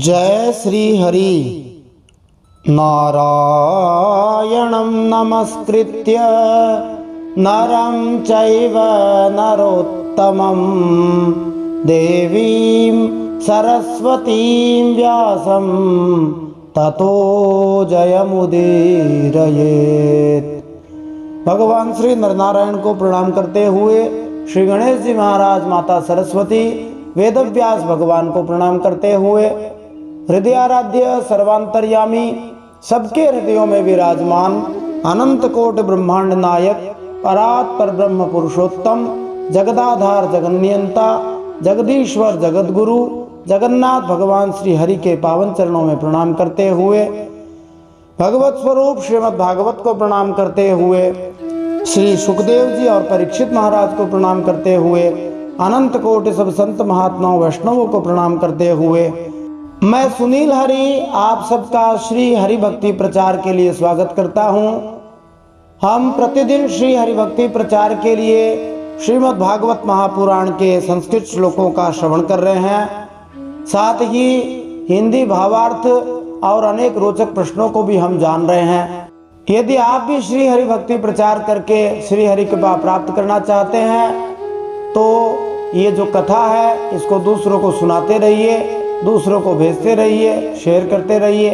जय श्री हरि। नारायणं नमस्कृत्य नरं चैव नरोत्तमं देवीं सरस्वतीं व्यासं ततो जयमुदीरयेत्। भगवान श्री नरनारायण को प्रणाम करते हुए श्री गणेश जी महाराज, माता सरस्वती, वेदव्यास भगवान को प्रणाम करते हुए हृदयाराध्य सर्वांतर्यामी, सबके हृदयों में विराजमान अनंत कोटि ब्रह्मांड नायक परात् परब्रह्म पुरुषोत्तम जगदाधार जगन्नियंता जगदीश्वर जगदगुरु जगन्नाथ भगवान श्री हरि के पावन चरणों में प्रणाम करते हुए, भगवत स्वरूप श्रीमद् भागवत को प्रणाम करते हुए, श्री सुखदेव जी और परीक्षित महाराज को प्रणाम करते हुए, अनंत कोटि सब संत महात्माओं वैष्णवों को प्रणाम करते हुए, मैं सुनील हरि आप सबका श्री हरि भक्ति प्रचार के लिए स्वागत करता हूं। हम प्रतिदिन श्री हरि भक्ति प्रचार के लिए श्रीमद् भागवत महापुराण के संस्कृत श्लोकों का श्रवण कर रहे हैं, साथ ही हिंदी भावार्थ और अनेक रोचक प्रश्नों को भी हम जान रहे हैं। यदि आप भी श्री हरि भक्ति प्रचार करके श्री हरि कृपा प्राप्त करना चाहते हैं तो ये जो कथा है इसको दूसरों को सुनाते रहिए, दूसरों को भेजते रहिए, शेयर करते रहिए।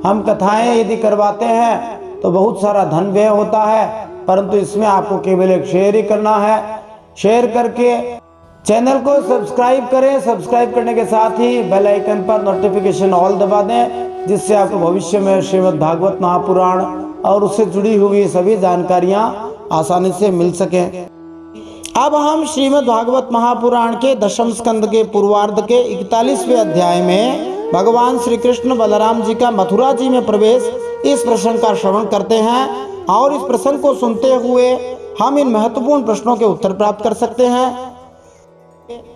हम कथाएं यदि करवाते हैं तो बहुत सारा धन व्यय होता है, परंतु इसमें आपको केवल एक शेयर ही करना है। शेयर करके चैनल को सब्सक्राइब करें। सब्सक्राइब करने के साथ ही बेल आइकन पर नोटिफिकेशन ऑल दबा दें, जिससे आपको भविष्य में श्रीमद् भागवत महापुराण और उससे जुड़ी हुई सभी जानकारियां आसानी से मिल सकें। अब हम श्रीमद् भागवत महापुराण के दशम स्कंद के पूर्वार्ध के 41वें अध्याय में भगवान श्री कृष्ण बलराम जी का मथुरा जी में प्रवेश, इस प्रसंग का श्रवण करते हैं और इस प्रसंग को सुनते हुए हम इन महत्वपूर्ण प्रश्नों के उत्तर प्राप्त कर सकते हैं।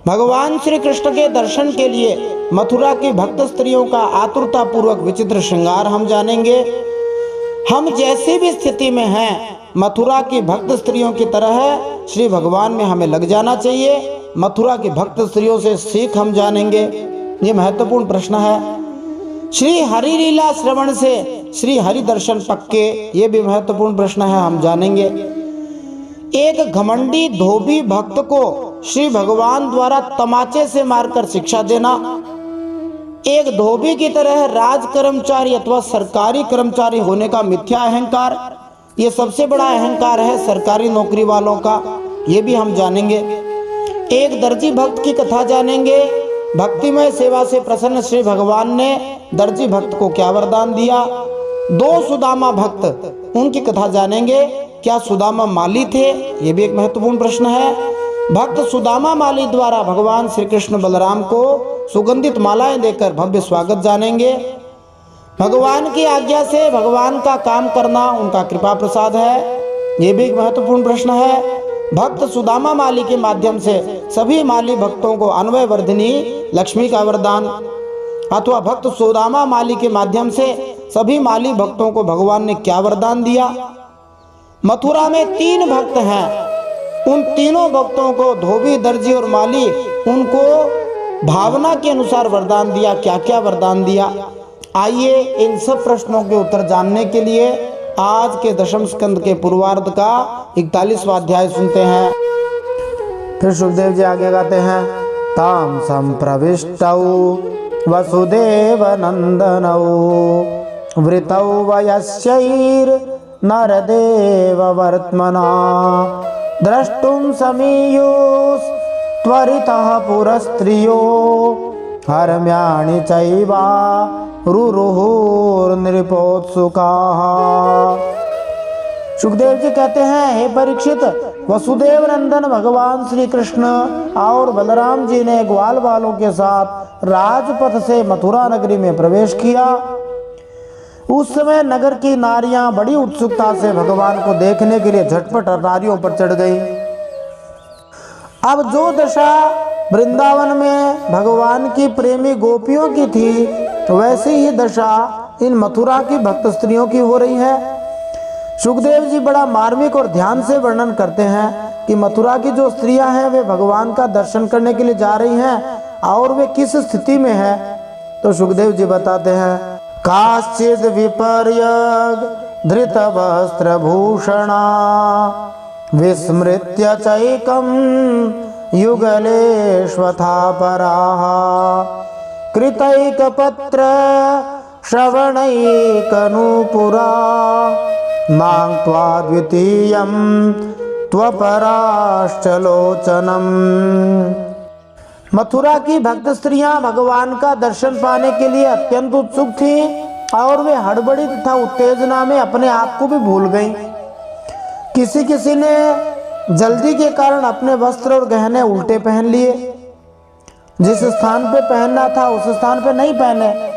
भगवान श्री कृष्ण के दर्शन के लिए मथुरा की भक्त स्त्रियों का आतुरता पूर्वक विचित्र श्रृंगार हम जानेंगे। हम जैसी भी स्थिति में हैं, मथुरा की भक्त स्त्रियों की तरह श्री भगवान में हमें लग जाना चाहिए। मथुरा की भक्त स्त्रियों से सीख हम जानेंगे। ये महत्वपूर्ण प्रश्न है। श्री हरि लीला श्रवण से श्री हरि दर्शन पक्के, ये भी महत्वपूर्ण प्रश्न है, हम जानेंगे। एक घमंडी धोबी भक्त को श्री भगवान द्वारा तमाचे से मारकर शिक्षा देना, एक धोबी की तरह राज कर्मचारी अथवा सरकारी कर्मचारी होने का मिथ्या अहंकार, ये सबसे बड़ा अहंकार है सरकारी नौकरी वालों का, ये भी हम जानेंगे। एक दर्जी भक्त की कथा जानेंगे। भक्तिमय सेवा से प्रसन्न श्री भगवान ने दर्जी भक्त को क्या वरदान दिया। दो सुदामा भक्त, उनकी कथा जानेंगे। क्या सुदामा माली थे, ये भी एक महत्वपूर्ण प्रश्न है। भक्त सुदामा माली द्वारा भगवान श्री कृष्ण बलराम को सुगंधित मालाएं देकर भव्य स्वागत जानेंगे। भगवान की आज्ञा से भगवान का काम करना उनका कृपा प्रसाद है, ये भी एक महत्वपूर्ण प्रश्न है। भक्त सुदामा माली के माध्यम से सभी माली भक्तों को अन्वय वर्धिनी लक्ष्मी का वरदान, अथवा भक्त सुदामा माली के माध्यम से सभी माली भक्तों को भगवान ने क्या वरदान दिया। मथुरा में 3 भक्त हैं, उन तीनों भक्तों को धोबी, दर्जी और माली, उनको भावना के अनुसार वरदान दिया। क्या क्या वरदान दिया, आइए इन सब प्रश्नों के उत्तर जानने के लिए आज के दशम स्कंद के पूर्वार्ध का 41वां अध्याय सुनते हैं। फिर सुखदेव जी आगे गाते हैं। ताम संप्रविष्टौ वसुदेव नंदनौ वृतौ वयस्यैर नरदेव वर्त्मना द्रष्टुं समीयुस् त्वरितः पुरस्त्रियो हरम्याणि चैवा रुरुहुर्नृपोत्सुकाः। सुखदेव जी कहते हैं, हे परीक्षित, वसुदेव नंदन भगवान श्री कृष्ण और बलराम जी ने ग्वाल वालों के साथ राजपथ से मथुरा नगरी में प्रवेश किया। उस समय नगर की नारियां बड़ी उत्सुकता से भगवान को देखने के लिए झटपट नारियों पर चढ़ गई। अब जो दशा वृंदावन में भगवान की प्रेमी गोपियों की थी, वैसी ही दशा इन मथुरा की भक्त स्त्रियों की हो रही है। सुखदेव जी बड़ा मार्मिक और ध्यान से वर्णन करते हैं कि मथुरा की जो स्त्रियां हैं वे भगवान का दर्शन करने के लिए जा रही हैं और वे किस स्थिति में है। तो सुखदेव जी बताते हैं, काश्चिद विपर्यग धृत वस्त्र भूषणा विस्मृत्य चैकम युगलेष्वथा पराः कृतैक पत्र श्रवणैकनूपुरा मां त्वा द्वितीयं त्वपराश्च लोचनम्। मथुरा की भक्त स्त्रियां भगवान का दर्शन पाने के लिए अत्यंत उत्सुक थीं और वे हड़बड़ी तथा उत्तेजना में अपने आप को भी भूल गईं। किसी किसी ने जल्दी के कारण अपने वस्त्र और गहने उल्टे पहन लिए, जिस स्थान पे पहनना था उस स्थान पे नहीं पहने।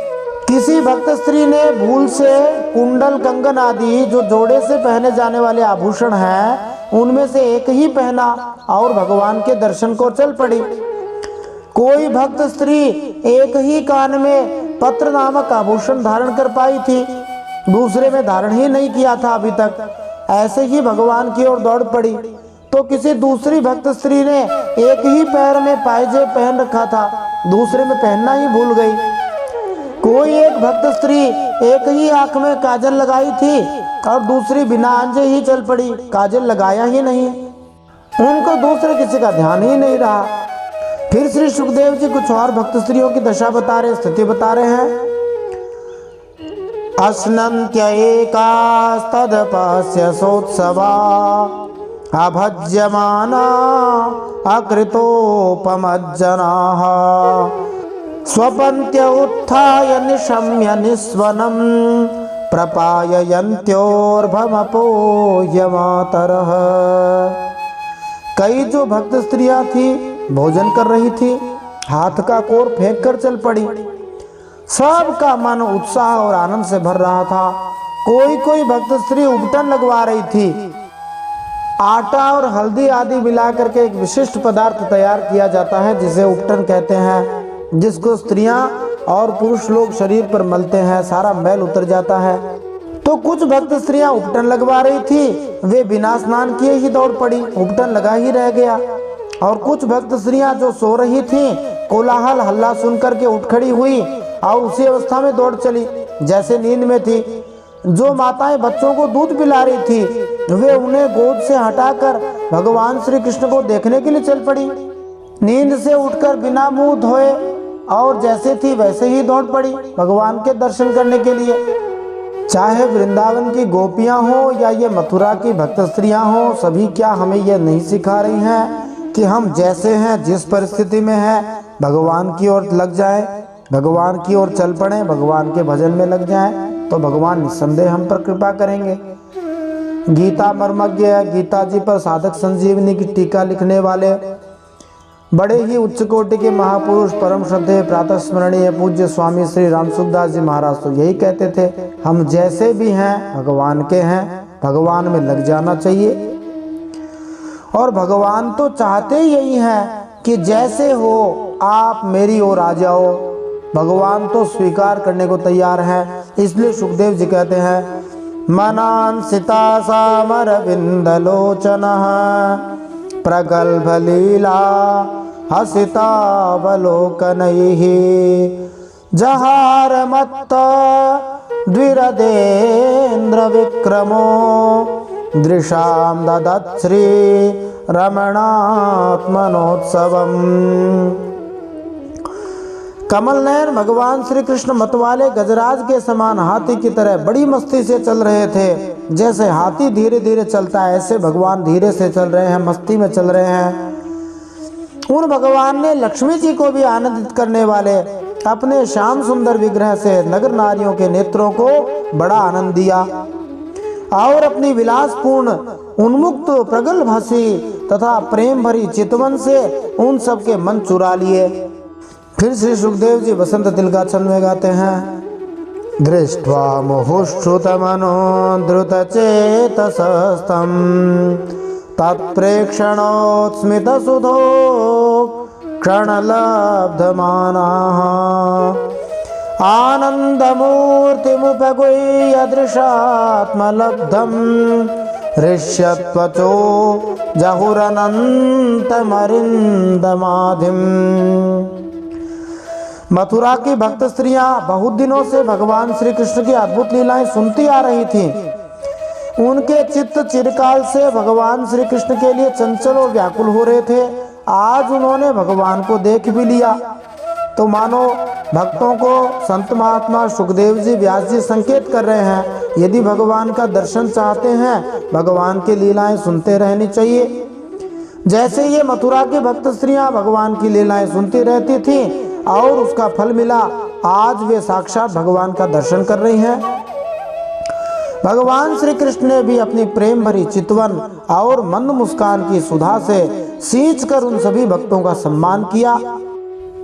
किसी भक्त स्त्री ने भूल से कुंडल, कंगन आदि जो जोड़े से पहने जाने वाले आभूषण हैं उनमें से एक ही पहना और भगवान के दर्शन को चल पड़ी। कोई भक्त स्त्री एक ही कान में पत्र नामक आभूषण धारण कर पाई थी, दूसरे में धारण ही नहीं किया था अभी तक, ऐसे ही भगवान की ओर दौड़ पड़ी। तो किसी दूसरी भक्त स्त्री ने एक ही पैर में पायजे पहन रखा था, दूसरे में पहनना ही भूल गई। कोई एक भक्त स्त्री एक ही आंख में काजल लगाई थी और दूसरी बिना आंजे ही चल पड़ी, काजल लगाया ही नहीं। उनको दूसरे किसी का ध्यान ही नहीं रहा। फिर श्री सुखदेव जी कुछ और भक्त स्त्रियों की दशा बता रहे, स्थिति बता रहे हैं। अश्नन्त्य एकास्तदपस्य सोत्सवा अभज्यमाना अकृतोपमज्जनाः स्वपन्त्य उत्थाय निशम्य निस्वनं प्रपाययन्त्योर्भमपोह्य मातरः। कई जो भक्त स्त्रियां थी भोजन कर रही थी, हाथ का कोर फेंक कर चल पड़ी। सबका मन उत्साह और आनंद से भर रहा था। कोई कोई भक्त स्त्री उपटन लगवा रही थी। आटा और हल्दी आदि मिला करके एक विशिष्ट पदार्थ तैयार किया जाता है जिसे उपटन कहते हैं, जिसको स्त्रियां और पुरुष लोग शरीर पर मलते हैं, सारा मैल उतर जाता है। तो कुछ भक्त स्त्रियां उपटन लगवा रही थी, वे बिना स्नान किए ही दौड़ पड़ी, उपटन लगा ही रह गया। और कुछ भक्त स्त्रियां जो सो रही थीं, कोलाहल हल्ला सुन करके उठ खड़ी हुई और उसी अवस्था में दौड़ चली जैसे नींद में थी। जो माताएं बच्चों को दूध पिला रही थी, वे उन्हें गोद से हटाकर भगवान श्री कृष्ण को देखने के लिए चल पड़ी। नींद से उठकर बिना मुंह धोए और जैसे थी वैसे ही दौड़ पड़ी भगवान के दर्शन करने के लिए। चाहे वृंदावन की गोपियां हो या ये मथुरा की भक्त स्त्रियां हो, सभी क्या हमें यह नहीं सिखा रही हैं कि हम जैसे हैं, जिस परिस्थिति में हैं, भगवान की ओर लग जाएं, भगवान की ओर चल पड़े, भगवान के भजन में लग जाएं, तो भगवान निस्संदेह हम पर कृपा करेंगे। गीता मर्मज्ञ गीता जी पर साधक संजीवनी की टीका लिखने वाले बड़े ही उच्च कोटि के महापुरुष परम श्रद्धेय प्रातः स्मरणीय पूज्य स्वामी श्री रामसुखदास जी महाराज तो यही कहते थे, हम जैसे भी हैं भगवान के हैं, भगवान में लग जाना चाहिए। और भगवान तो चाहते यही हैं कि जैसे हो आप मेरी ओर आ जाओ। भगवान तो स्वीकार करने को तैयार हैं। इसलिए सुखदेव जी कहते हैं, मनांसिता सामरविंदलोचनः प्रगल्भ लीला हसितावलोकनैः जहार मत्त द्विरदेन्द्र विक्रमो दृशां ददत् श्री रमणात्मनोत्सवम्। कमल नयन भगवान श्री कृष्ण मतवाले गजराज के समान हाथी की तरह बड़ी मस्ती से चल रहे थे। जैसे हाथी धीरे धीरे चलता है, ऐसे भगवान धीरे से चल रहे हैं, मस्ती में चल रहे हैं। उन भगवान ने लक्ष्मी जी को भी आनंदित करने वाले अपने श्याम सुंदर विग्रह से नगर नारियों के नेत्रों को बड़ा आनंद दिया और अपनी विलासपूर्ण उन्मुक्त प्रगल्भ हंसी तथा प्रेम भरी चितवन से उन सब के मन चुरा लिए। फिर श्री सुखदेव जी बसंत तिलका छंद में गाते हैं, दृष्ट्वा मुहुश्रुतमनो द्रुतचेतसस्तं तत्प्रेक्षणोत्स्मितसुधो क्षणलब्धमानाः आनन्दमूर्तिमुपगुह्य दृशात्मलब्धं हृष्यत्वचो जहुरनन्तमरिन्दमाधिम्। मथुरा की भक्त स्त्रियां बहुत दिनों से भगवान श्री कृष्ण की अद्भुत लीलाएं सुनती आ रही थीं। उनके चित्त चिरकाल से भगवान श्री कृष्ण के लिए चंचल और व्याकुल हो रहे थे। आज उन्होंने भगवान को देख भी लिया तो मानो भक्तों को संत महात्मा सुखदेव जी, व्यास जी संकेत कर रहे हैं, यदि भगवान का दर्शन चाहते हैं, भगवान की लीलाएं सुनते रहनी चाहिए। जैसे ये मथुरा की भक्त स्त्रियां भगवान की लीलाएं सुनती रहती थीं और उसका फल मिला, आज वे साक्षात भगवान का दर्शन कर रही हैं। भगवान श्री कृष्ण ने भी अपनी प्रेम भरी चितवन और मंद मुस्कान की सुधा से सींचकर उन सभी भक्तों का सम्मान किया।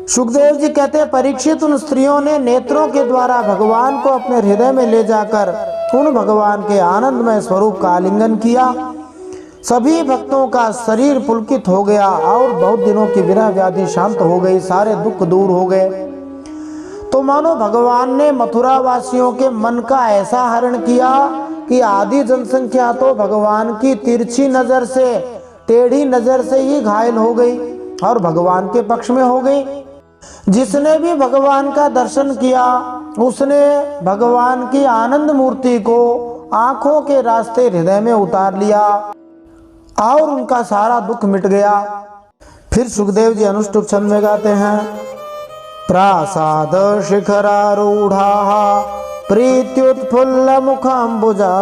सुखदेव जी कहते हैं, परीक्षित उन स्त्रियों ने नेत्रों के द्वारा भगवान को अपने हृदय में ले जाकर उन भगवान के आनंदमय स्वरूप का आलिंगन किया। सभी भक्तों का शरीर पुलकित हो गया और बहुत दिनों की विरह व्याधि शांत हो गई, सारे दुख दूर हो गए। तो मानो भगवान ने मथुरा वासियों के मन का ऐसा हरण किया कि आधी जनसंख्या तो भगवान की तिरछी नजर से, टेढ़ी नजर से ही घायल हो गई और भगवान के पक्ष में हो गई। जिसने भी भगवान का दर्शन किया उसने भगवान की आनंद मूर्ति को आंखों के रास्ते हृदय में उतार लिया और उनका सारा दुख मिट गया। फिर सुखदेव जी अनुष्टुप छंद में गाते हैं, प्रासाद शिखरारूढ़ाः प्रीत्युत्फुल्ल मुखाम्बुजा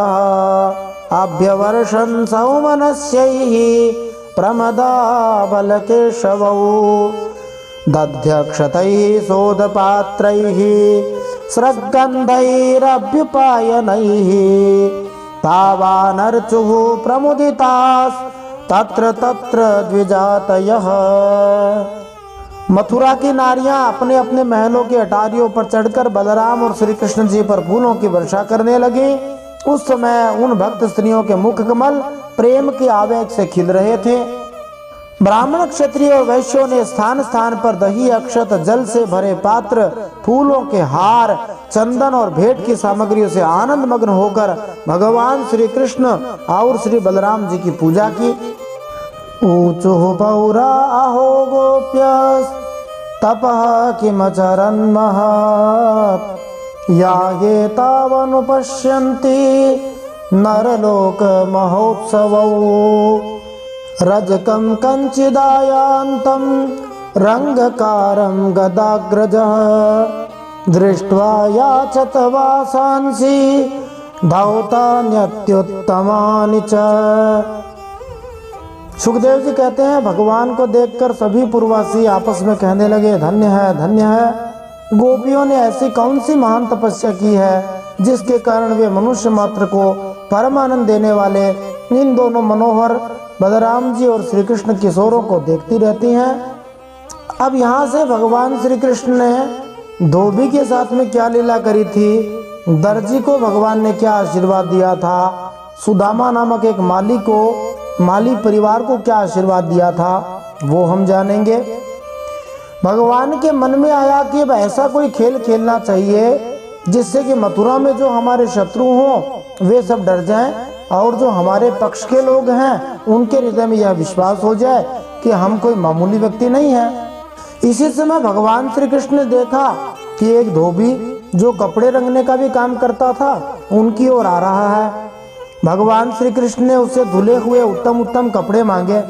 अभ्यवर्षन् सौमनस्यैः प्रमदाबलकेशवौ दध्यक्षतैः सोदपात्रैः स्रग्गन्धैरभ्युपायनैः तावानर्चुः प्रमुदितास् तत्र तत्र द्विजातयः। मथुरा की नारियां अपने अपने महलों के अटारियों पर चढ़कर बलराम और श्री कृष्ण जी पर फूलों की वर्षा करने लगी। उस समय उन भक्त स्त्रियों के मुख कमल प्रेम के आवेग से खिल रहे थे। ब्राह्मण, क्षत्रिय और वैश्यों ने स्थान स्थान पर दही, अक्षत, जल से भरे पात्र, फूलों के हार, चंदन और भेंट की सामग्रियों से आनंद मग्न होकर भगवान श्री कृष्ण और श्री बलराम जी की पूजा की। ऊचुः पौरा अहो गोप्यस् तपः किमचरन् महत् या ये तावनुपश्यन्ति नरलोक महोत्सवौ रजकं कंचिदायान्तं रंगकारं गदाग्रजः दृष्ट्वा याचत वासांसि धौतान्यत्युत्तमानि च। सुखदेव जी कहते हैं, भगवान को देखकर सभी पूर्ववासी आपस में कहने लगे, धन्य है, धन्य है। गोपियों ने ऐसी कौन सी महान तपस्या की है जिसके कारण वे मनुष्य मात्र को परमानंद देने वाले इन दोनों मनोहर बलराम जी और श्री कृष्ण किशोरों को देखती रहती हैं। अब यहाँ से भगवान श्री कृष्ण ने धोबी के साथ में क्या लीला करी थी, दर्जी को भगवान ने क्या आशीर्वाद दिया था, सुदामा नामक एक माली परिवार को क्या आशीर्वाद दिया था, वो हम जानेंगे। भगवान के मन में आया कि अब ऐसा कोई खेल खेलना चाहिए जिससे कि मथुरा में जो हमारे शत्रु हों वे सब डर जाएं और जो हमारे पक्ष के लोग हैं उनके हृदय में यह विश्वास हो जाए कि हम कोई मामूली व्यक्ति नहीं है। इसी समय भगवान श्री कृष्ण ने देखा कि एक धोबी जो कपड़े रंगने का भी काम करता था उनकी ओर आ रहा है। भगवान श्री कृष्ण ने उससे धुले हुए उत्तम उत्तम कपड़े मांगे।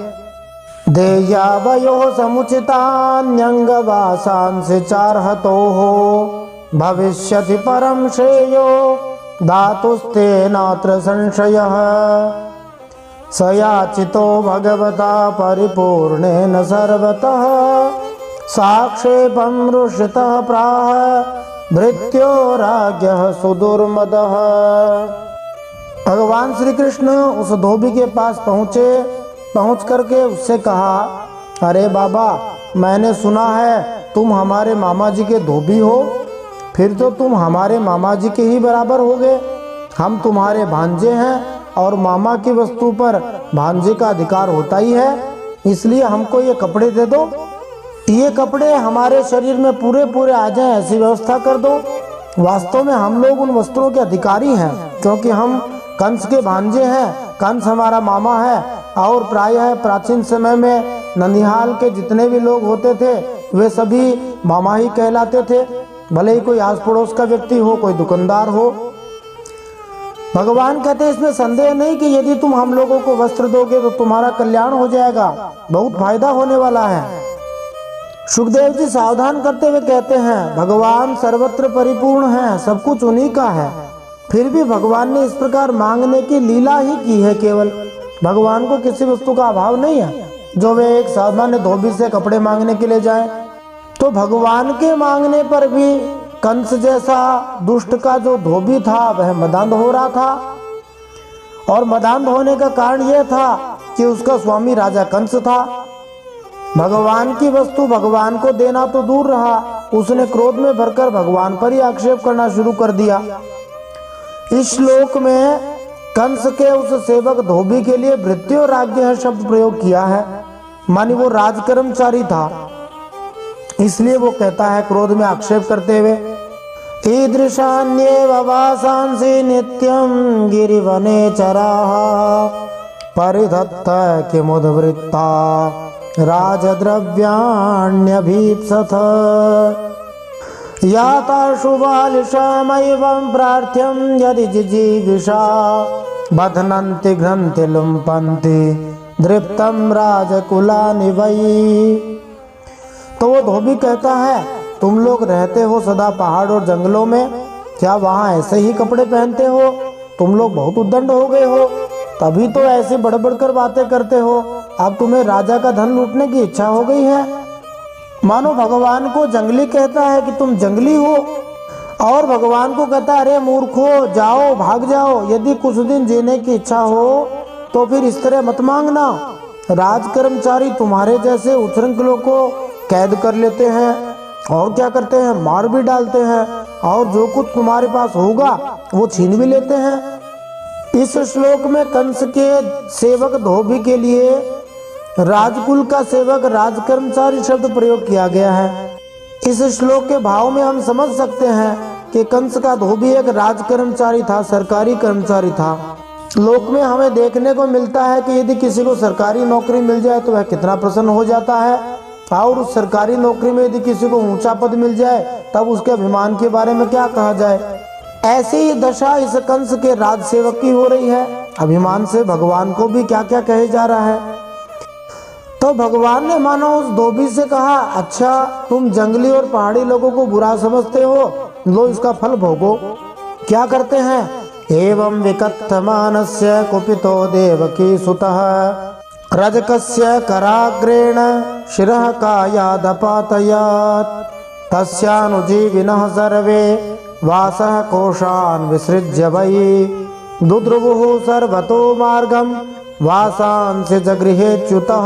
देयावयो समुचितान्यंगवासांसि चार्हतोः भविष्यति परम श्रेयो धातुस्ते नात्र संशयः स याचितो भगवता परिपूर्णेन सर्वतः साक्षेपं रुषितः प्राह भृत्यो राज्ञः सुदुर्मदः। भगवान श्री कृष्ण उस धोबी के पास पहुँच करके उससे कहा, अरे बाबा, मैंने सुना है तुम हमारे मामा जी के धोबी हो, फिर तो तुम हमारे मामा जी के ही बराबर हो गए। हम तुम्हारे भांजे हैं और मामा की वस्तु पर भांजे का अधिकार होता ही है, इसलिए हमको ये कपड़े दे दो। ये कपड़े हमारे शरीर में पूरे पूरे आ जाएं ऐसी व्यवस्था कर दो। वास्तव में हम लोग उन वस्त्रों के अधिकारी हैं क्योंकि हम कंस के भांजे हैं, कंस हमारा मामा है और प्रायः प्राचीन समय में ननिहाल के जितने भी लोग होते थे वे सभी मामा ही कहलाते थे, भले ही कोई आस पड़ोस का व्यक्ति हो, कोई दुकानदार हो। भगवान कहते हैं इसमें संदेह नहीं कि यदि तुम हम लोगों को वस्त्र दोगे तो तुम्हारा कल्याण हो जाएगा, बहुत फायदा होने वाला है। सुखदेव जी सावधान करते हुए कहते हैं भगवान सर्वत्र परिपूर्ण है, सब कुछ उन्हीं का है, फिर भी भगवान ने इस प्रकार मांगने की लीला ही की है। केवल भगवान को किसी वस्तु का अभाव नहीं है, जो वे एक सामान्य धोबी से कपड़े मांगने के लिए जाएं। तो भगवान के मांगने पर भी कंस जैसा दुष्ट का जो धोबी था वह मदांध हो रहा था, और मदांध होने का कारण यह था कि उसका स्वामी राजा कंस था। भगवान की वस्तु भगवान को देना तो दूर रहा, उसने क्रोध में भरकर भगवान पर ही आक्षेप करना शुरू कर दिया। इस श्लोक में कंस के उस सेवक धोबी के लिए भृत्योराज्ञः शब्द प्रयोग किया है, मानी वो राजकर्मचारी था, इसलिए वो कहता है क्रोध में आक्षेप करते हुए ईदृशान्येव वासांसि नित्यं गिरिवने चराः परिधत्त किमुद्वृत्ता राजद्रव्याण्यभीप्सथ याताशु बालिशामैवं प्रार्थ्यं यदि जिजीविषा बध्नन्ति घ्नन्ति लुम्पन्ति दृप्तं राजकुलानि वै। तो वो धोबी कहता है तुम लोग रहते हो सदा पहाड़ और जंगलों में, क्या वहाँ ऐसे ही कपड़े पहनते हो? तुम लोग बहुत उद्दंड हो गए हो, तभी तो ऐसे बड़बड़ कर बातें करते हो। अब तुम्हें राजा का धन लूटने की इच्छा हो गई है। मानो भगवान को जंगली कहता है कि तुम जंगली हो, और भगवान को कहता है अरे मूर्खो जाओ भाग जाओ, यदि कुछ दिन जीने की इच्छा हो तो फिर इस तरह मत मांगना। राजकर्मचारी तुम्हारे जैसे उच्छृंखलों को कैद कर लेते हैं और क्या करते हैं, मार भी डालते हैं, और जो कुछ तुम्हारे पास होगा वो छीन भी लेते हैं। इस श्लोक में कंस के सेवक धोबी के लिए राजकुल का सेवक राजकर्मचारी शब्द प्रयोग किया गया है। इस श्लोक के भाव में हम समझ सकते हैं कि कंस का धोबी एक राजकर्मचारी था, सरकारी कर्मचारी था। लोक में हमें देखने को मिलता है कि यदि किसी को सरकारी नौकरी मिल जाए तो वह कितना प्रसन्न हो जाता है, और उस सरकारी नौकरी में यदि किसी को ऊंचा पद मिल जाए तब उसके अभिमान के बारे में क्या कहा जाए। ऐसी ही दशा इस कंस के राज सेवक की हो रही है। अभिमान से भगवान को भी क्या क्या कहे जा रहा है। तो भगवान ने मानो उस धोबी से कहा अच्छा तुम जंगली और पहाड़ी लोगों को बुरा समझते हो, लो इसका फल भोगो। क्या करते हैं, एवं विकथमानस्य कुपितो देवकी सुतः रजकस्य कराग्रेण शिरः कायादपातयात् तस्यानुजीविनः सर्वे वासः कोशान् विसृज्य वै दुद्रुवुः सर्वतो मार्गं वासांसि जगृहेच्युतः।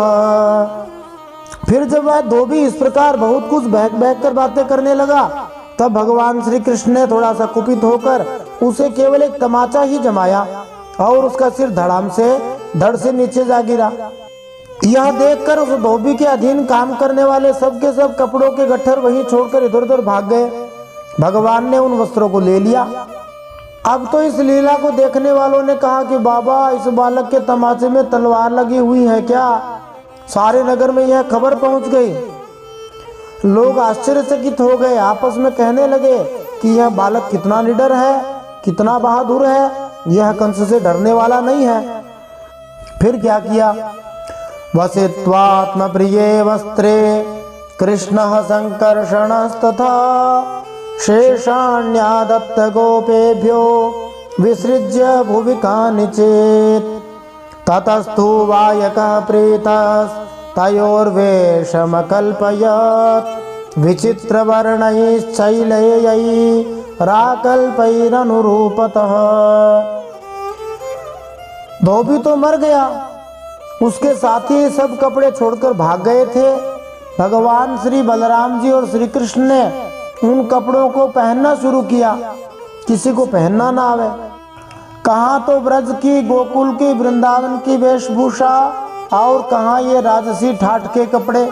फिर जब वह धोबी इस प्रकार बहुत कुछ बहक बहक कर बातें करने लगा, तब भगवान श्री कृष्ण ने थोड़ा सा कुपित होकर उसे केवल एक तमाचा ही जमाया और उसका सिर धड़ाम से धड़ से नीचे जा गिरा। यह देखकर उस धोबी के अधीन काम करने वाले सब के सब कपड़ों के गट्ठर वहीं छोड़कर इधर उधर भाग गए। भगवान ने उन वस्त्रों को ले लिया। अब तो इस लीला को देखने वालों ने कहा कि बाबा इस बालक के तमाचे में तलवार लगी हुई है क्या? सारे नगर में यह खबर पहुंच गई। लोग आश्चर्यचकित हो गए, आपस में कहने लगे कि यह बालक कितना निडर है, कितना बहादुर है, यह कंस से डरने वाला नहीं है। फिर क्या किया, वसित्वात्म प्रिये वस्त्रे कृष्णः संकर्षणस्तथा शेषाण्यादत्त गोपेभ्यो विसृज्य भुवि कानिचित् ततस्तु वायकः प्रीतस्तयोर्वेषमकल्पयत् विचित्रवर्णैश्चैलयैः राकल्पैरनुरूपतः। धोबी तो मर गया, उसके साथी सब कपड़े छोड़कर भाग गए थे। भगवान श्री बलराम जी और श्री कृष्ण ने उन कपड़ों को पहनना शुरू किया, किसी को पहनना ना आवे। कहाँ तो ब्रज की, गोकुल की, वृंदावन की वेशभूषा और कहाँ ये राजसी ठाठ के कपड़े।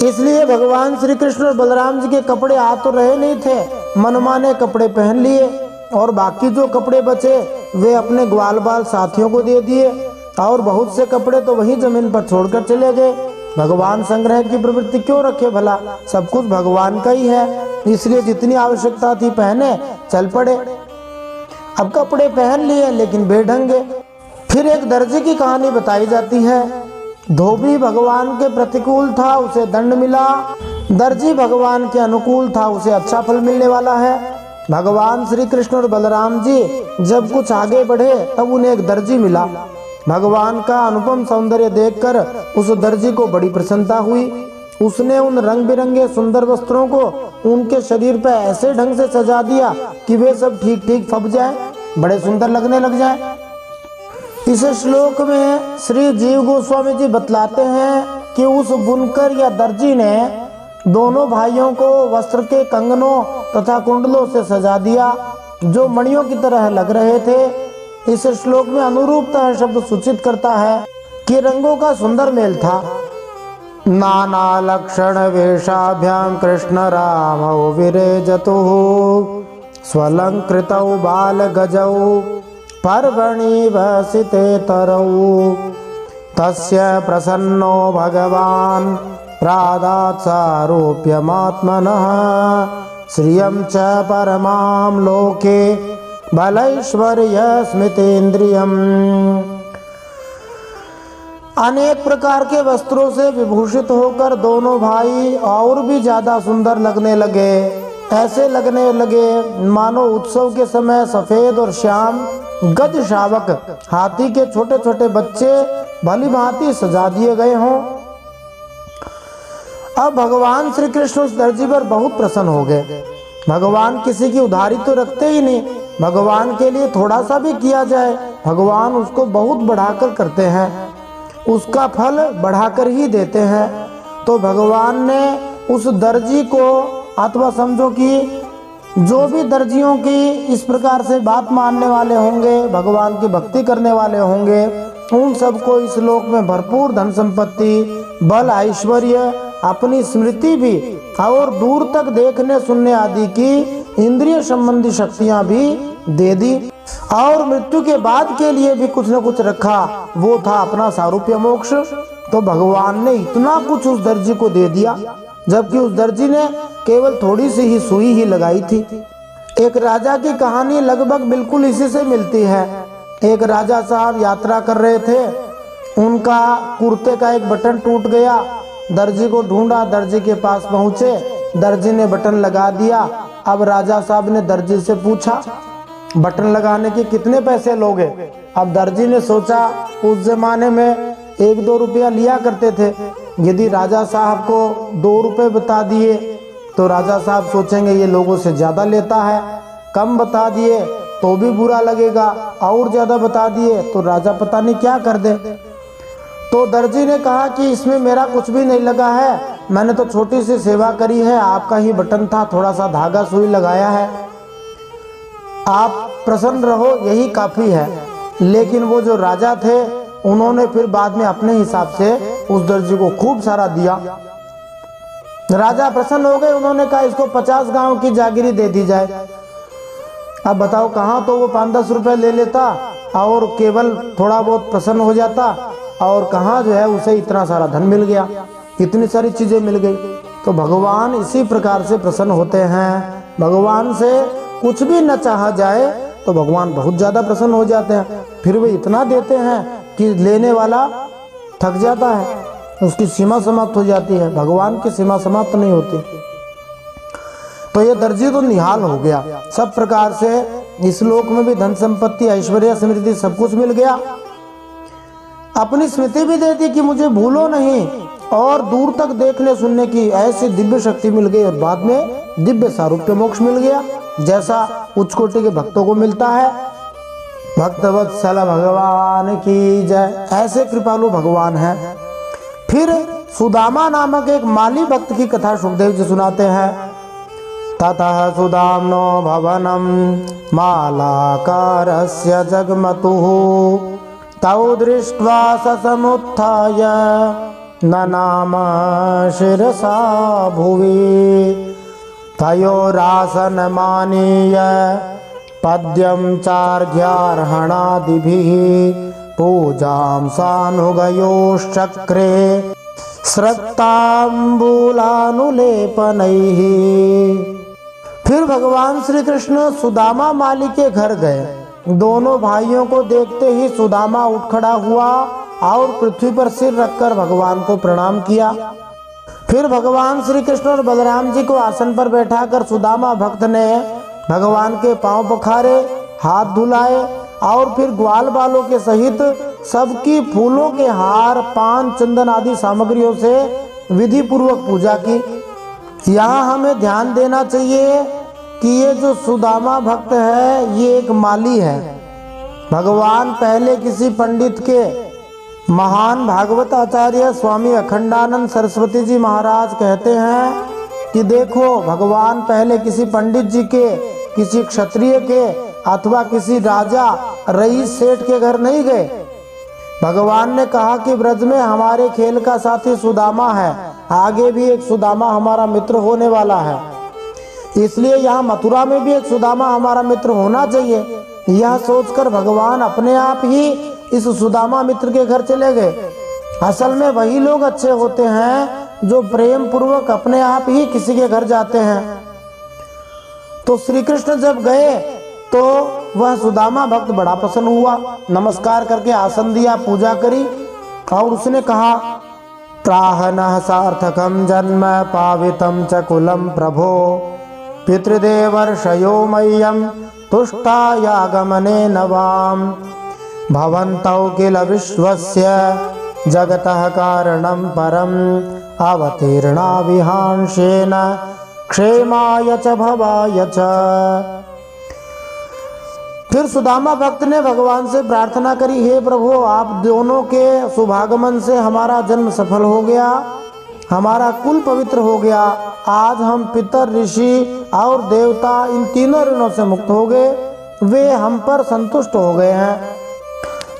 इसलिए भगवान श्री कृष्ण और बलराम जी के कपड़े आ तो रहे नहीं थे, मनमाने कपड़े पहन लिए और बाकी जो कपड़े बचे वे अपने ग्वाल बाल साथियों को दे दिए और बहुत से कपड़े तो वहीं जमीन पर छोड़कर चले गए। भगवान संग्रह की प्रवृत्ति क्यों रखे भला, सब कुछ भगवान का ही है, इसलिए जितनी आवश्यकता थी पहने, चल पड़े। अब कपड़े पहन लिए लेकिन बेढंगे। फिर एक दर्जी की कहानी बताई जाती है। धोबी भगवान के प्रतिकूल था, उसे दंड मिला। दर्जी भगवान के अनुकूल था, उसे अच्छा फल मिलने वाला है। भगवान श्री कृष्ण और बलराम जी जब कुछ आगे बढ़े तब उन्हें एक दर्जी मिला। भगवान का अनुपम सौंदर्य देखकर उस दर्जी को बड़ी प्रसन्नता हुई। उसने उन रंग बिरंगे सुंदर वस्त्रों को उनके शरीर पर ऐसे ढंग से सजा दिया कि वे सब ठीक ठीक फब जाएं, बड़े सुंदर लगने लग जाएं। इस श्लोक में श्री जीव गोस्वामी जी बतलाते हैं कि उस बुनकर या दर्जी ने दोनों भाइयों को वस्त्र के कंगनों तथा कुंडलों से सजा दिया जो मणियों की तरह लग रहे थे। इस श्लोक में अनुरूपता शब्द सूचित करता है कि रंगों का सुंदर मेल था। नाना लक्षण वेशाभ्याम कृष्ण रामौ विरेजतुः स्वलंकृतौ बाल गजौ पर्वणि वसिते तरौ तस्य प्रसन्नो भगवान् प्रादात् सारूप्यमात्मनः श्रियं च परमां लोके बलैश्वर्य स्मितेन्द्रियम्। अनेक प्रकार के वस्त्रों से विभूषित होकर दोनों भाई और भी ज्यादा सुंदर लगने लगे। ऐसे लगने लगे मानो उत्सव के समय सफेद और श्याम गज शावक हाथी के छोटे छोटे बच्चे भली भांति सजा दिए गए हों। अब भगवान श्री कृष्ण उस दर्जी पर बहुत प्रसन्न हो गए। भगवान किसी की उधारी तो रखते ही नहीं, भगवान के लिए थोड़ा सा भी किया जाए भगवान उसको बहुत बढ़ाकर करते हैं, उसका फल बढ़ाकर ही देते हैं। तो भगवान ने उस दर्जी को अथवा समझो कि जो भी दर्जियों की इस प्रकार से बात मानने वाले होंगे, भगवान की भक्ति करने वाले होंगे, उन सबको इस लोक में भरपूर धन संपत्ति, बल, ऐश्वर्य, अपनी स्मृति भी और दूर तक देखने सुनने आदि की इंद्रिय संबंधी शक्तियां भी दे दी और मृत्यु के बाद के लिए भी कुछ न कुछ रखा, वो था अपना सारूप्य मोक्ष। तो भगवान ने इतना कुछ उस दर्जी को दे दिया, जबकि उस दर्जी ने केवल थोड़ी सी ही सुई ही लगाई थी। एक राजा की कहानी लगभग बिल्कुल इसी से मिलती है। एक राजा साहब यात्रा कर रहे थे, उनका कुर्ते का एक बटन टूट गया। दर्जी को ढूंढा, दर्जी के पास पहुंचे, दर्जी ने बटन लगा दिया। अब राजा साहब ने दर्जी से पूछा बटन लगाने के कितने पैसे लोगे। अब दर्जी ने सोचा उस जमाने में 1-2 रुपया लिया करते थे, यदि राजा साहब को 2 रुपए बता दिए तो राजा साहब सोचेंगे ये लोगों से ज्यादा लेता है। कम बता दिए तो भी बुरा लगेगा, और ज्यादा बता दिए तो राजा पता नहीं क्या कर दे। तो दर्जी ने कहा कि इसमें मेरा कुछ भी नहीं लगा है, मैंने तो छोटी सी सेवा करी है, आपका ही बटन था, थोड़ा सा धागा सुई लगाया है, आप प्रसन्न रहो यही काफी है। लेकिन वो जो राजा थे उन्होंने फिर बाद में अपने हिसाब से उस दर्जी को खूब सारा दिया। राजा प्रसन्न हो गए, उन्होंने कहा इसको 50 गांव की जागीरी दे दी जाए। अब बताओ कहाँ तो वो 5-10 रुपए ले लेता और केवल थोड़ा बहुत प्रसन्न हो जाता, और कहाँ जो है उसे इतना सारा धन मिल गया, इतनी सारी चीजें मिल गई। तो भगवान इसी प्रकार से प्रसन्न होते हैं। भगवान से कुछ भी न चाहा जाए तो भगवान बहुत ज्यादा प्रसन्न हो जाते हैं। फिर वे इतना देते हैं कि लेने वाला थक जाता है, उसकी सीमा समाप्त हो जाती है। भगवान की सीमा समाप्त नहीं होती। तो ये दर्जी तो निहाल हो गया, सब प्रकार से इस लोक में भी धन संपत्ति, ऐश्वर्य, समृद्धि सब कुछ मिल गया। अपनी स्मृति भी दे दी कि मुझे भूलो नहीं, और दूर तक देखने सुनने की ऐसी दिव्य शक्ति मिल गई, और बाद में दिव्य सारूप्य मोक्ष मिल गया जैसा उच्च कोटि के भक्तों को मिलता है। भक्तवत्सल भगवान की जय। ऐसे कृपालु भगवान हैं। फिर सुदामा नामक एक माली भक्त की कथा सुखदेव जी सुनाते हैं। ततः सुदाम्नो भवनम मालाकारस्य जगमतुः तौ दृष्ट्वा ससमुत्थाय ननाम शिरसा भुवि तयोरासनमानीय पद्यं चार्घ्यार्हणादिभिः पूजां सानुगयोश्चक्रे श्रक्तांबूलानुलेपनैः। फिर भगवान श्री कृष्ण सुदामा माली के घर गए। दोनों भाइयों को देखते ही सुदामा उठ खड़ा हुआ और पृथ्वी पर सिर रखकर भगवान को प्रणाम किया। फिर भगवान श्री कृष्ण और बलराम जी को आसन पर बैठाकर सुदामा भक्त ने भगवान के पांव पखारे, हाथ धुलाए और फिर ग्वाल बालों के सहित सबकी फूलों के हार, पान, चंदन आदि सामग्रियों से विधि पूर्वक पूजा की। यहाँ हमें ध्यान देना चाहिए कि ये जो सुदामा भक्त है ये एक माली है। भगवान पहले किसी पंडित के, महान भागवत आचार्य स्वामी अखंडानंद सरस्वती जी महाराज कहते हैं कि देखो, भगवान पहले किसी पंडित जी के, किसी क्षत्रिय के अथवा किसी राजा, रईस, सेठ के घर नहीं गए। भगवान ने कहा कि ब्रज में हमारे खेल का साथी सुदामा है, आगे भी एक सुदामा हमारा मित्र होने वाला है, इसलिए यहाँ मथुरा में भी एक सुदामा हमारा मित्र होना चाहिए। यह सोचकर भगवान अपने आप ही इस सुदामा मित्र के घर चले गए। असल में वही लोग अच्छे होते हैं जो प्रेम पूर्वक अपने आप ही किसी के घर जाते हैं। तो श्री कृष्ण जब गए तो वह सुदामा भक्त बड़ा प्रसन्न हुआ, नमस्कार करके आसन दिया, पूजा करी और उसने कहा, प्राहनः सार्थकम जन्म पावितम च कुलम प्रभो पितृदेवर्षयो मह्यम तुष्टायागमने नवाम भवन्तौ किल विश्वस्य जगतः कारणं परम अवतीर्णा विहांशेन क्षेमाय च भवाय च। फिर सुदामा भक्त ने भगवान से प्रार्थना करी, हे प्रभु, आप दोनों के शुभागमन से हमारा जन्म सफल हो गया, हमारा कुल पवित्र हो गया। आज हम पितर, ऋषि और देवता इन तीनों ऋणों से मुक्त हो गए, वे हम पर संतुष्ट हो गए हैं।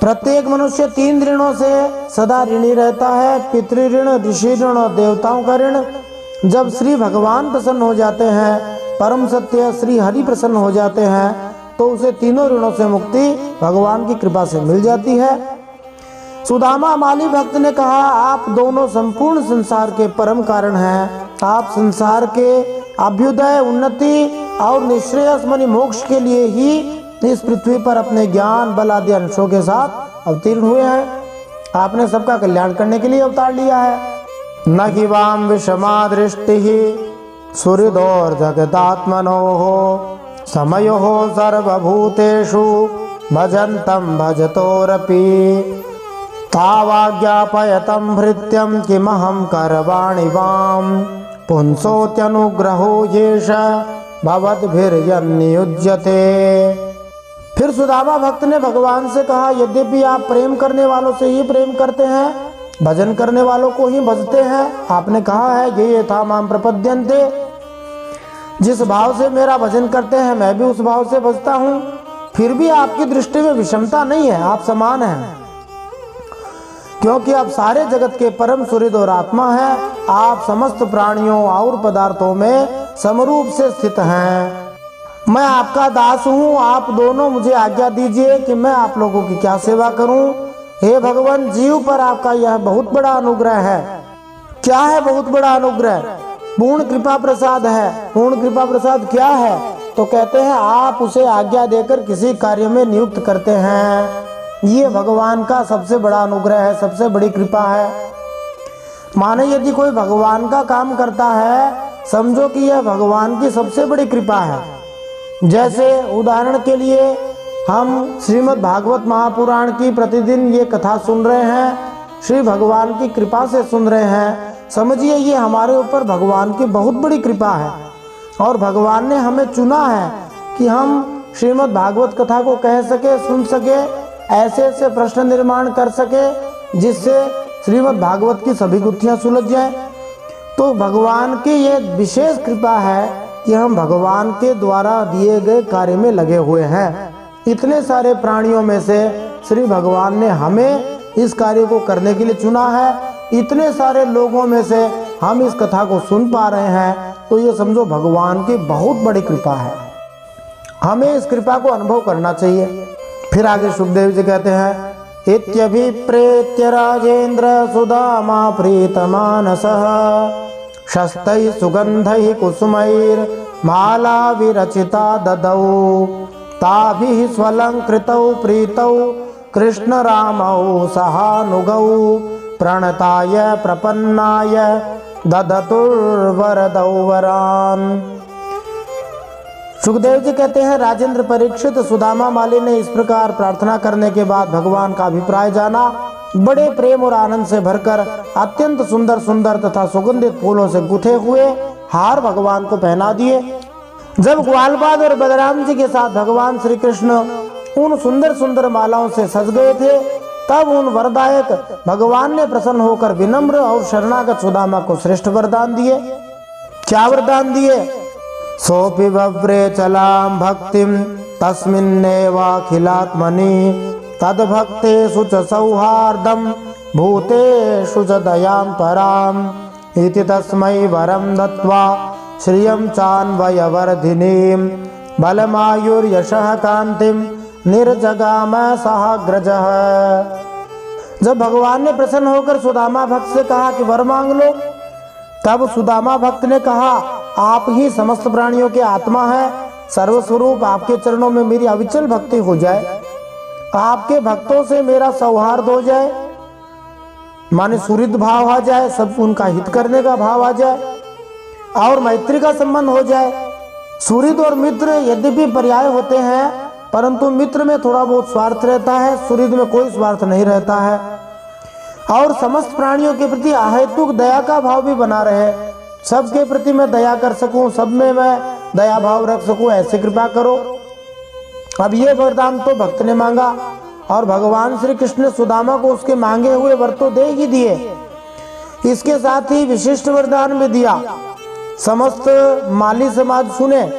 प्रत्येक मनुष्य 3 ऋणों से सदा ऋणी रहता है, पितृ ऋण, ऋषि ऋण और देवताओं का ऋण। जब श्री भगवान प्रसन्न हो जाते हैं, परम सत्य श्री हरि प्रसन्न हो जाते हैं, तो उसे तीनों ऋणों से मुक्ति भगवान की कृपा से मिल जाती है। सुदामा माली भक्त ने कहा, आप दोनों संपूर्ण संसार के परम कारण हैं। आप संसार के अभ्युदय, उन्नति और निश्रेयस मणि मोक्ष के लिए ही इस पृथ्वी पर अपने ज्ञान, बल आदि अंशों के साथ अवतीर्ण हुए हैं। आपने सबका कल्याण करने के लिए अवतार लिया है। न कि वाम विषमा दृष्टि सुहृदोर जगदात्मनोः समयोः सर्वभूतेषु भजन्तं भजतोरपि तावाज्ञापयतं भृत्यं किमहं करवाणि वाम पुंसोत्यनुग्रहो येष भवद्भिर्यन्नियुज्यते। फिर सुदामा भक्त ने भगवान से कहा, यद्यपि आप प्रेम करने वालों से ही प्रेम करते हैं, भजन करने वालों को ही भजते हैं। आपने कहा है, ये था माम प्रपद्यन्ते, जिस भाव से मेरा भजन करते हैं मैं भी उस भाव से भजता हूँ। फिर भी आपकी दृष्टि में विषमता नहीं है, आप समान हैं, क्योंकि आप सारे जगत के परम सुहृद और आत्मा हैं। आप समस्त प्राणियों और पदार्थों में समरूप से स्थित हैं। मैं आपका दास हूँ, आप दोनों मुझे आज्ञा दीजिए कि मैं आप लोगों की क्या सेवा करूँ। हे भगवान, जीव पर आपका यह बहुत बड़ा अनुग्रह है। क्या है बहुत बड़ा अनुग्रह? पूर्ण कृपा प्रसाद है। पूर्ण कृपा प्रसाद क्या है? तो कहते हैं, आप उसे आज्ञा देकर किसी कार्य में नियुक्त करते हैं। ये भगवान का सबसे बड़ा अनुग्रह है, सबसे बड़ी कृपा है। माने यदि कोई भगवान का काम करता है, समझो कि यह भगवान की सबसे बड़ी कृपा है। जैसे उदाहरण के लिए हम श्रीमद् भागवत महापुराण की प्रतिदिन ये कथा सुन रहे हैं, श्री भगवान की कृपा से सुन रहे हैं। समझिए ये हमारे ऊपर भगवान की बहुत बड़ी कृपा है और भगवान ने हमें चुना है कि हम श्रीमद् भागवत कथा को कह सके, सुन सके, ऐसे ऐसे प्रश्न निर्माण कर सके जिससे श्रीमद् भागवत की सभी गुत्थियां सुलझ जाएं। तो भगवान की ये विशेष कृपा है कि हम भगवान के द्वारा दिए गए कार्य में लगे हुए हैं। इतने सारे प्राणियों में से श्री भगवान ने हमें इस कार्य को करने के लिए चुना है। इतने सारे लोगों में से हम इस कथा को सुन पा रहे हैं, तो ये समझो भगवान की बहुत बड़ी कृपा है। हमें इस कृपा को अनुभव करना चाहिए। फिर आगे सुखदेव जी कहते हैं, इत्यभिप्रेत्य राजेन्द्र सुदामा प्रीतमानसः शस्तैः सुगन्धैः कुसुमैर्माला विरचिता ददौ ताभिः स्वलङ्कृतौ प्रीतौ कृष्णरामौ सहानुगौ प्रणताय प्रपन्नाय ददतुर्वरदौ वरान्। सुखदेव जी कहते हैं, राजेंद्र परीक्षित सुदामा माली ने इस प्रकार प्रार्थना करने के बाद भगवान का अभिप्राय जाना। बड़े प्रेम और आनंद से भरकर अत्यंत सुंदर सुंदर तथा सुगंधित फूलों से गुथे हुए हार भगवान को पहना दिए। जब ग्वालपाद और बलराम जी के साथ भगवान श्री कृष्ण उन सुंदर सुंदर मालाओं से सज गए थे, तब उन वरदायक भगवान ने प्रसन्न होकर विनम्र और शरणागत सुदामा को श्रेष्ठ वरदान दिए। क्या वरदान दिए? सोपि वव्रे चलाम भक्तिम तस्मिन्नेवाखिलात्मनि तद्भक्तेषु च सौहार्दं भूतेषु च दयां पराम् इति तस्मै वरं दत्त्वा श्रियं चान्वयवर्धिनीं बलमायुर्यशः कान्तिं निर्जगाम सहाग्रजः। जब भगवान ने प्रसन्न होकर सुदामा भक्त से कहा कि वर मांग लो, तब सुदामा भक्त ने कहा, आप ही समस्त प्राणियों के आत्मा है, सर्वस्वरूप आपके चरणों में मेरी अविचल भक्ति हो जाए, आपके भक्तों से मेरा सौहार्द हो जाए, माने सुहृद भाव आ जाए, सब उनका हित करने का भाव आ जाए और मैत्री का संबंध हो जाए। सुहृद और मित्र यद्यपि पर्याय होते हैं, परंतु मित्र में थोड़ा बहुत स्वार्थ रहता है, सुहृद में कोई स्वार्थ नहीं रहता है। और समस्त प्राणियों के प्रति अहेतुक दया का भाव भी बना रहे, सबके प्रति मैं दया कर सकूं, सब में मैं दया भाव रख सकूं, ऐसे कृपा करो। अब ये वरदान तो भक्त ने मांगा और भगवान श्री कृष्ण ने सुदामा को उसके मांगे हुए वर तो दे ही दिए, इसके साथ ही विशिष्ट वरदान भी दिया। समस्त माली समाज सुने,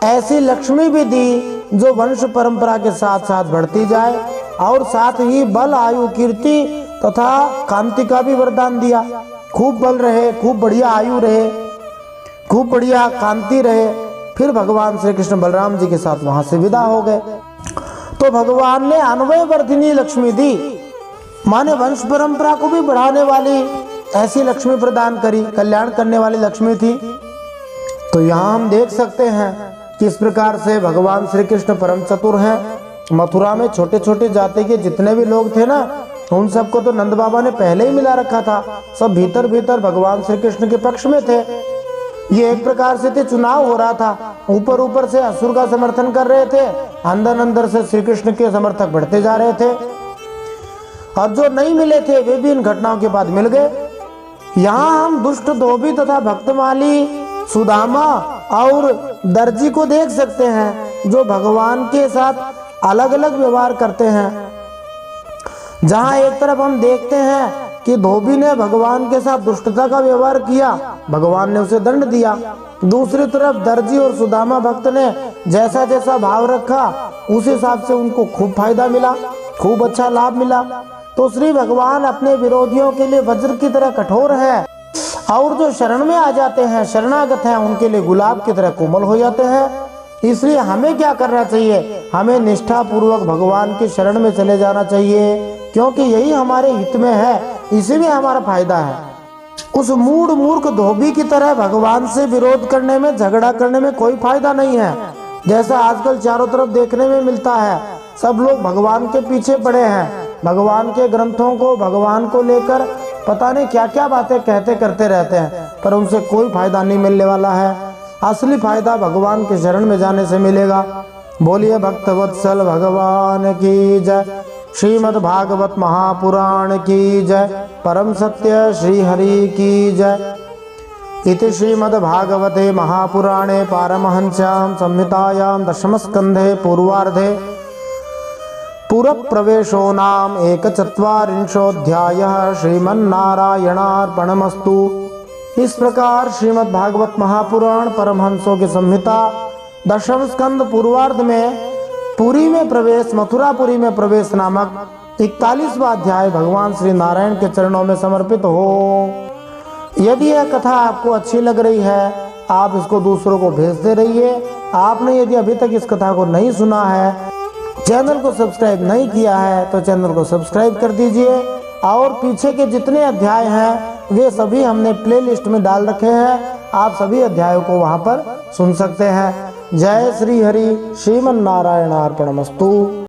ऐसी लक्ष्मी भी दी जो वंश परंपरा के साथ साथ बढ़ती जाए और साथ ही बल आयु कीर्ति तथा कांति का भी वरदान दिया। खूब बल रहे, खूब बढ़िया आयु रहे, खूब बढ़िया कांति रहे। फिर भगवान श्री कृष्ण बलराम जी के साथ वहां से विदा हो गए। तो भगवान ने अन्वय वर्धिनी लक्ष्मी दी, माने वंश परंपरा को भी बढ़ाने वाली ऐसी लक्ष्मी प्रदान करी, कल्याण करने वाली लक्ष्मी थी। तो यहाँ हम देख सकते हैं किस प्रकार से भगवान श्री कृष्ण परम चतुर हैं। मथुरा में छोटे छोटे जाति के जितने भी लोग थे ना, उन सबको तो नंद बाबा ने पहले ही मिला रखा था। सब भीतर भीतर भगवान श्री कृष्ण के पक्ष में थे। ये एक प्रकार से चुनाव हो रहा था, ऊपर ऊपर से असुर का समर्थन कर रहे थे, अंदर अंदर से श्री कृष्ण के समर्थक बढ़ते जा रहे थे। और जो नहीं मिले थे वे भी इन घटनाओं के बाद मिल गए। यहाँ हम दुष्ट धोबी तथा भक्तमाली सुदामा और दर्जी को देख सकते हैं, जो भगवान के साथ अलग अलग व्यवहार करते हैं। जहाँ एक तरफ हम देखते हैं कि धोबी ने भगवान के साथ दुष्टता का व्यवहार किया, भगवान ने उसे दंड दिया। दूसरी तरफ दर्जी और सुदामा भक्त ने जैसा जैसा भाव रखा उस हिसाब से उनको खूब फायदा मिला, खूब अच्छा लाभ मिला। तो श्री भगवान अपने विरोधियों के लिए वज्र की तरह कठोर है और जो शरण में आ जाते हैं, शरणागत हैं, उनके लिए गुलाब की तरह कोमल हो जाते हैं। इसलिए हमें क्या करना चाहिए? हमें निष्ठा पूर्वक भगवान की शरण में चले जाना चाहिए, क्योंकि यही हमारे हित में है, इसी में हमारा फायदा है। उस मूढ़ मूर्ख धोबी की तरह भगवान से विरोध करने में, झगड़ा करने में कोई फायदा नहीं है। जैसा आजकल चारों तरफ देखने में मिलता है, सब लोग भगवान के पीछे पड़े हैं, भगवान के ग्रंथों को, भगवान को लेकर पता नहीं क्या क्या बातें कहते करते रहते हैं, पर उनसे कोई फायदा नहीं मिलने वाला है। असली फायदा भगवान के शरण में जाने से मिलेगा। बोलिए भक्तवत्सल भगवान की जय, श्रीमद् भागवत महापुराण की जय, परम सत्य श्री हरि की जय। इति श्रीमद् भागवते महापुराणे पारमहंस्यां संहितायां दशमस्कन्धे पूर्वार्धे पुरप्रवेशो नाम एकचत्वारिंशोऽध्यायः। श्रीमन्नारायणार्पणमस्तु। इस प्रकार श्रीमद् भागवत महापुराण परमहंसों की संहिता दशम स्कंद पूर्वार्ध में पुरी में प्रवेश, मथुरापुरी में प्रवेश नामक 41वां अध्याय भगवान श्री नारायण के चरणों में समर्पित हो। यदि यह कथा आपको अच्छी लग रही है, आप इसको दूसरों को भेजते रहिए। आपने यदि अभी तक इस कथा को नहीं सुना है चैनल को सब्सक्राइब नहीं किया है तो चैनल को सब्सक्राइब कर दीजिए और पीछे के जितने अध्याय हैं वे सभी हमने प्लेलिस्ट में डाल रखे हैं, आप सभी अध्यायों को वहां पर सुन सकते हैं। जय श्री हरि श्रीमन नारायण अर्पणमस्तु।